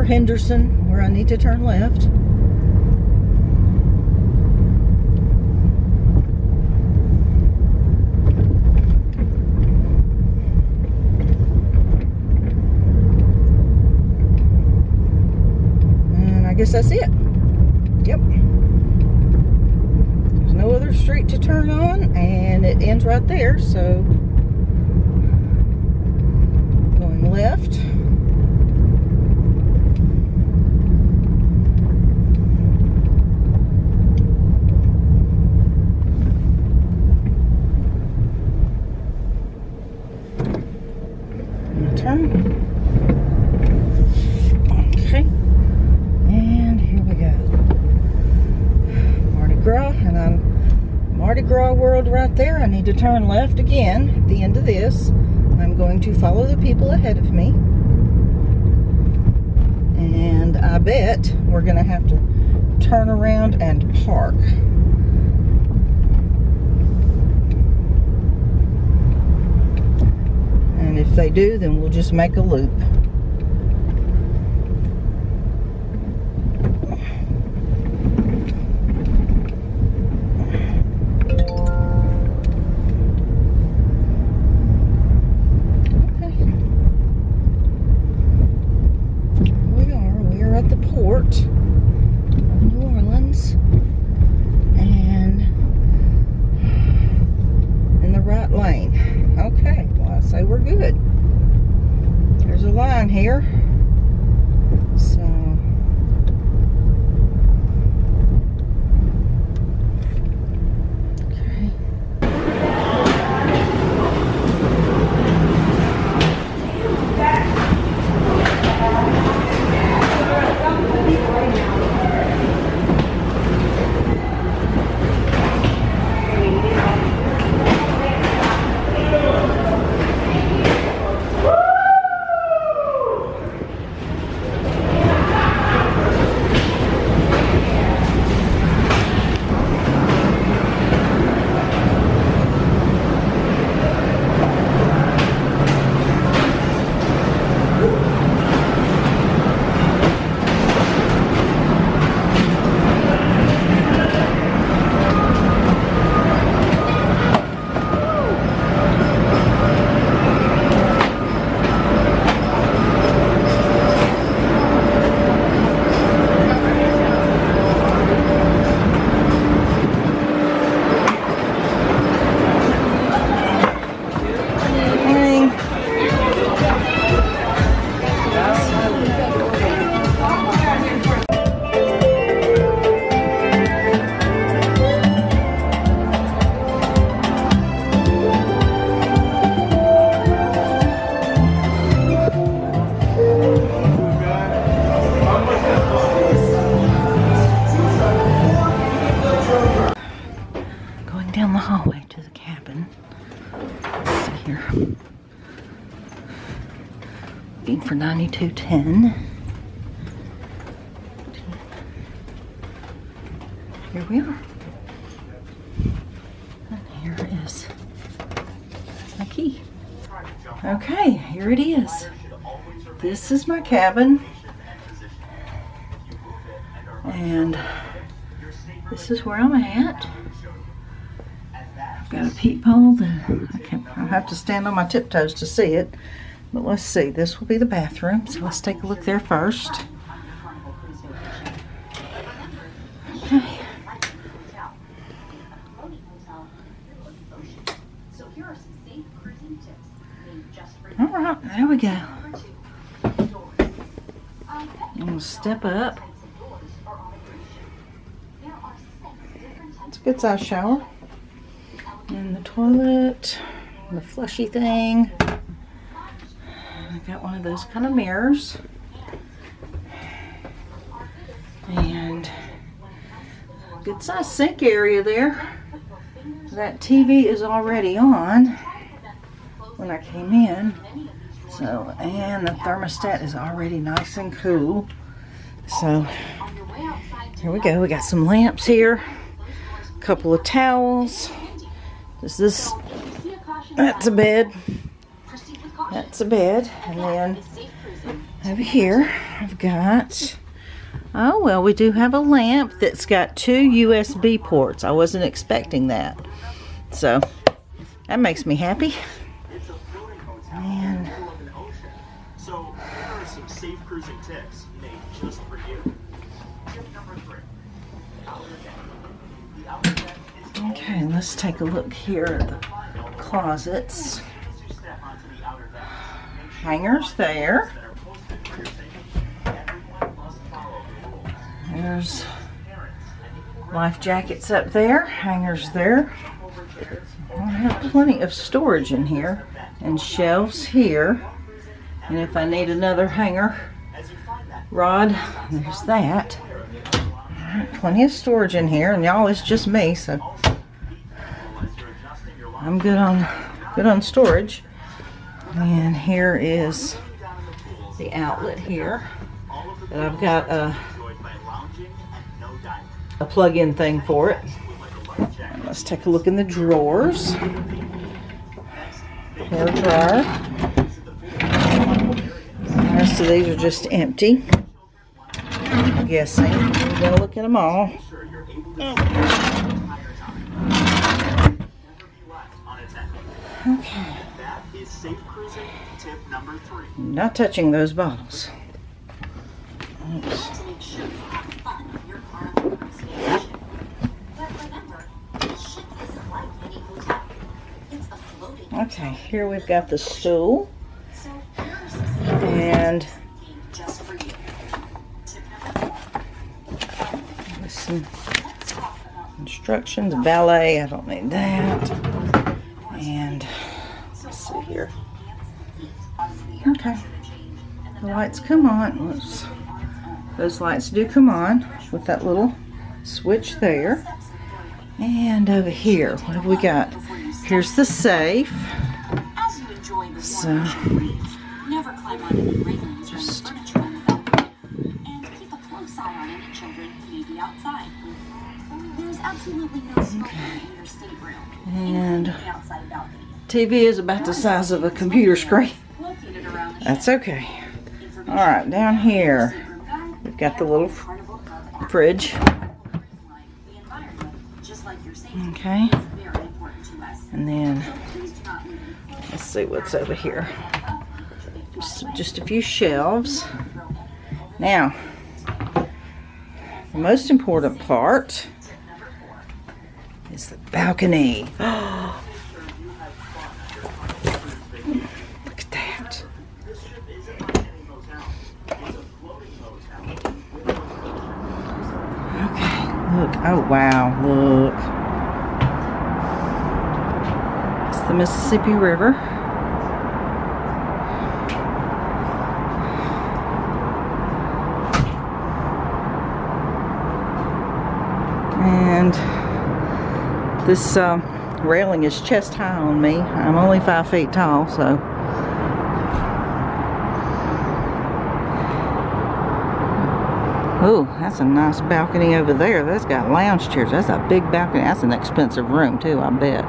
for Henderson, where I need to turn left. And I guess that's it. Yep. There's no other street to turn on, and it ends right there, so going left. Turn. Okay. And here we go. Mardi Gras, and I'm Mardi Gras world right there. I need to turn left again at the end of this. I'm going to follow the people ahead of me. And I bet we're going to have to turn around and park. And if they do, then we'll just make a loop. We are at the port of New Orleans, and in the right lane. Okay, well, I say we're good. There's a line here, so okay. Down the hallway to the cabin. Let's see here. Looking for 9210. Here we are. And here is my key. Okay, here it is. This is my cabin. And this is where I'm at. Got a peephole that I have to stand on my tiptoes to see it. But let's see, this will be the bathroom. So let's take a look there first. Okay. Alright, there we go. I'm going to step up. It's a good size shower. And the toilet, the flushy thing. I got one of those kind of mirrors. And good size sink area there. That TV is already on when I came in. So, and the thermostat is already nice and cool. So, here we go. We got some lamps here. A couple of towels. That's a bed. That's a bed. And then Over here, I've got, oh, well, we do have a lamp that's got 2 USB ports. I wasn't expecting that. So, that makes me happy. And so here are some safe cruising tips made just for you. Tip number 3. Outer deck. The outer deck is okay, let's take a look here at the closets. Hangers there. There's life jackets up there, hangers there. I have plenty of storage in here and shelves here. And if I need another hanger rod, there's that. Alright, plenty of storage in here, and y'all, it's just me, so I'm good on storage. And here is the outlet here that I've got a plug-in thing for it. And let's take a look in the drawers. Hair dryer. The rest of these are just empty. I'm guessing. We're gonna look at them all. Okay. Not touching those bottles. Oops. Okay, here we've got the stool and with some instructions, ballet, I don't need that. And let's see here. Okay, the lights come on. Whoops. Those lights do come on with that little switch there. And over here, what have we got? Here's the safe. So, just and TV is about the size of a computer screen. That's okay. All right, down here we've got the little fridge. Okay. And then let's see what's over here. Just a few shelves. Now, the most important part is the balcony. Look at that. Okay, look. Oh, wow, look. It's the Mississippi River. And this railing is chest high on me. I'm only 5 feet tall, so. Oh, that's a nice balcony over there. That's got lounge chairs. That's a big balcony. That's an expensive room too, I bet.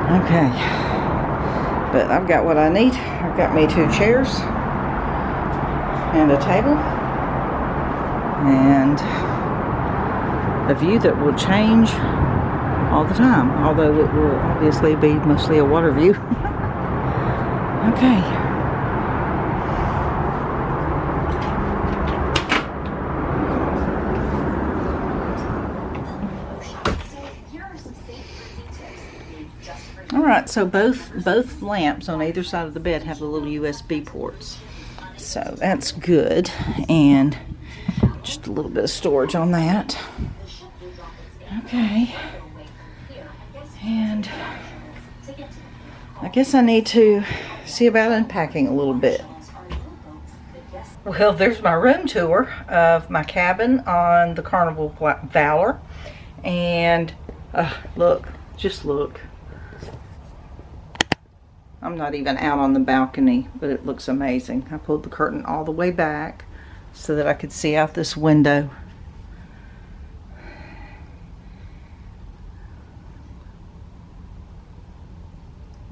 Okay. But I've got what I need. I've got me 2 chairs and a table. And a view that will change all the time, although it will obviously be mostly a water view. Okay. All right, so both lamps on either side of the bed have the little USB ports, so that's good, and just a little bit of storage on that. Okay, and I guess I need to see about unpacking a little bit. Well, there's my room tour of my cabin on the Carnival Valor, and look, just look. I'm not even out on the balcony, but it looks amazing. I pulled the curtain all the way back so that I could see out this window.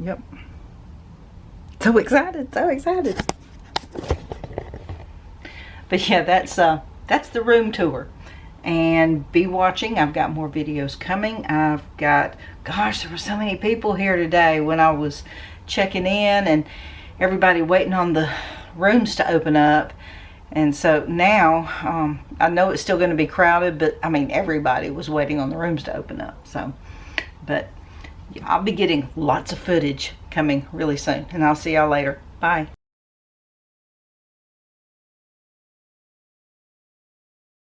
Yep. So excited, so excited. But yeah, that's the room tour. And be watching. I've got more videos coming. I've got, gosh, there were so many people here today when I was checking in, and everybody waiting on the rooms to open up. And so now, I know it's still going to be crowded, but I mean, everybody was waiting on the rooms to open up. So, but I'll be getting lots of footage coming really soon, and I'll see y'all later. Bye.